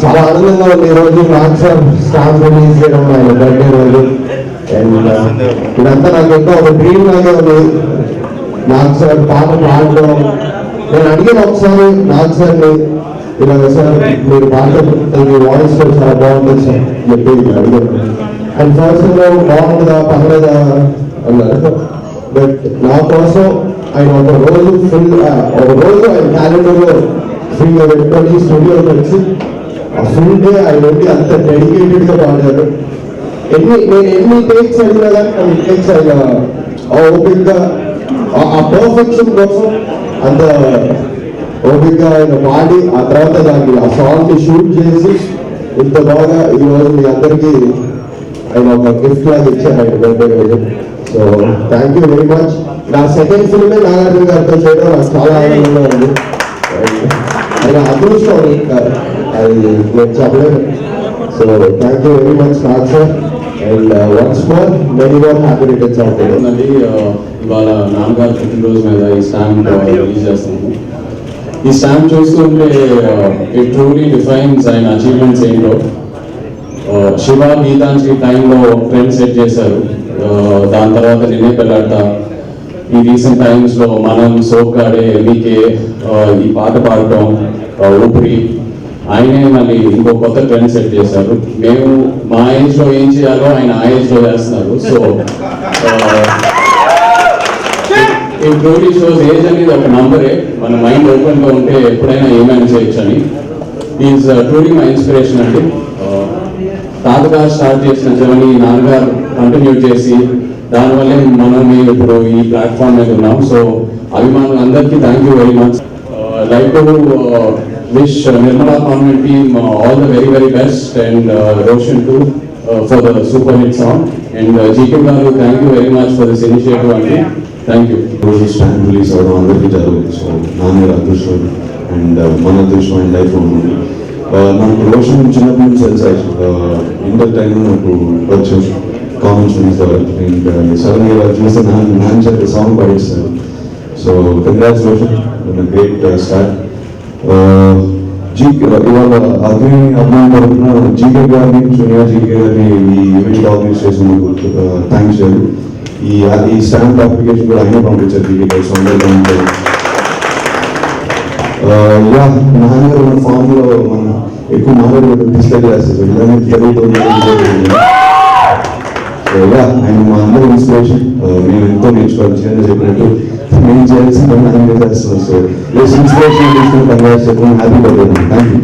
చాలా ఆనందంగా ఉంది ఈరోజు నాకు సార్ స్టాంప్ రిలీజ్ చేయడం ఆయన బర్త్డే రోజు. అండ్ ఇదంతా నాకు ఎంతో ఒక డ్రీమ్ లాగే ఉంది. నాకు సార్ పాట పాడడం నేను అడిగిన ఒకసారి నాకు సార్ని ఇలా సార్ మీరు పాట మీ వాయిస్ చాలా బాగుంటుంది సార్ చెప్పి అడిగాను. అండ్ ఫస్ట్ బాగుంటుందా పర్లేదా అన్నారు. బట్ నా కోసం ఆయన ఒక రోజు ఆయన క్యాలెండర్లో ఫ్రీగా పెట్టుకొని స్టూడియోకి వచ్చి ఆ ఫుల్ డే ఆయన ఉండి అంత డెడికేటెడ్గా పాడారు. నేను ఎన్ని టేక్స్ అడిగినా కానీ కొన్ని టేక్స్ ఆయన ఓపిక్గా ఆ పర్ఫెక్షన్ కోసం అంత ఓపిక్గా ఆయన పాడి ఆ తర్వాత దాన్ని ఆ సాంగ్ని షూట్ చేసి ఇంత బాగా ఈరోజు మీ అందరికీ ఆయన ఒక గిఫ్ట్ లాగా ఇచ్చారు ఆయన బర్త్డే రోజు. So thank you very much. నా సెకండ్ ఫిల్మే నాగార్జున గారితో చేయడం నాకు చాలా ఆనందంగా ఉంది. ఆయన అదృష్టం అది నేను చెప్పలేను. So thank you very much Nag sir. And once more many more happy returns of the day. ఇవాళ నాన్నగారు పుట్టినరోజు మీద ఈ స్టాంప్ రిలీజ్ చేస్తున్నాము. ఈ స్టాంప్ చూస్తుంటే ఇట్ ట్రూలీ డిఫైన్స్ ఆయన అచీవ్మెంట్స్ ఏంటో. శివ గీతాంజలి టైంలో ట్రెండ్ సెట్ చేశారు. దాని తర్వాత నిన్నే పెళ్ళాడతా, ఈ రీసెంట్ టైమ్స్లో మనం సోగ్గాడే మీకే ఈ పాట పాడటం ఊపిరి, ఆయనే మళ్ళీ ఇంకో కొత్త ట్రెండ్ సెట్ చేశారు. మేము మా ఏజ్లో ఏం చేయాలో ఆయన ఆ ఏజ్లో చేస్తున్నారు. సో ఈ ట్రూలీ షోస్ ఏజ్ అనేది ఒక నంబరే. మన మైండ్ ఓపెన్గా ఉంటే ఎప్పుడైనా ఏమైనా చేయొచ్చు అని. ఈజ్ ట్రూలీ మై ఇన్స్పిరేషన్ అండి. తాతగారు స్టార్ట్ చేసిన జర్నీ నాన్నగారు కంటిన్యూ చేసి దానివల్లే మనం మేము ఇప్పుడు ఈ ప్లాట్ఫామ్ మీద ఉన్నాం. సో అభిమానులు అందరికీ thank you very much. Like to wish Nirmala convent team all the very very best and Roshan too for the super hit song. And GK garu thank you very much for this initiative అండి. Thank you. రోజు stand release అవ్వడం అందరికీ జరగదు. So నాన్న అదృష్టం and మన అదృష్టం and life ఉంది. నాకు రోషన్ చిన్నప్పటి నుంచి తెలుసు. ఇంటర్ టైంలో నాకు వచ్చాం కామన్ స్టడీస్ ద్వారా. అండ్ సడన్గా ఇలా చూస్తే నాన్న చెప్పి సాంగ్ పాడిస్తారు. So congrats Roshan, great start. ఇవాళ అగ్ని అభిమానం తరఫున జీకే గారిని సోనియా జీకే గారిని ఈ ఈవెంట్ ఆర్గనైజ్ చేసినందుకు థ్యాంక్స్ చేయాలి. ఈ స్టాంప్ అప్లికేషన్ కూడా అయినా పంపించారు జీకే గారు. సో నాన్నగారు ఉన్న ఫామ్ లో మనం ఎక్కువ మాట్లాడి డిస్కస్ చేస్తారు. ఇలానే జరుగుతుంది. ఆయన మా అందరూ ఇన్స్పిరేషన్. మేము ఎంతో నేర్చుకోవాలి. చిన్న చెప్పినట్టు మేము చేయాల్సిన పని ఆయన చేస్తున్నాం. సో ఇన్స్పిరేషన్ తీసుకుని కంగ్రాట్స్ చెప్పడం హ్యాపీ బర్త్డే. Thank you.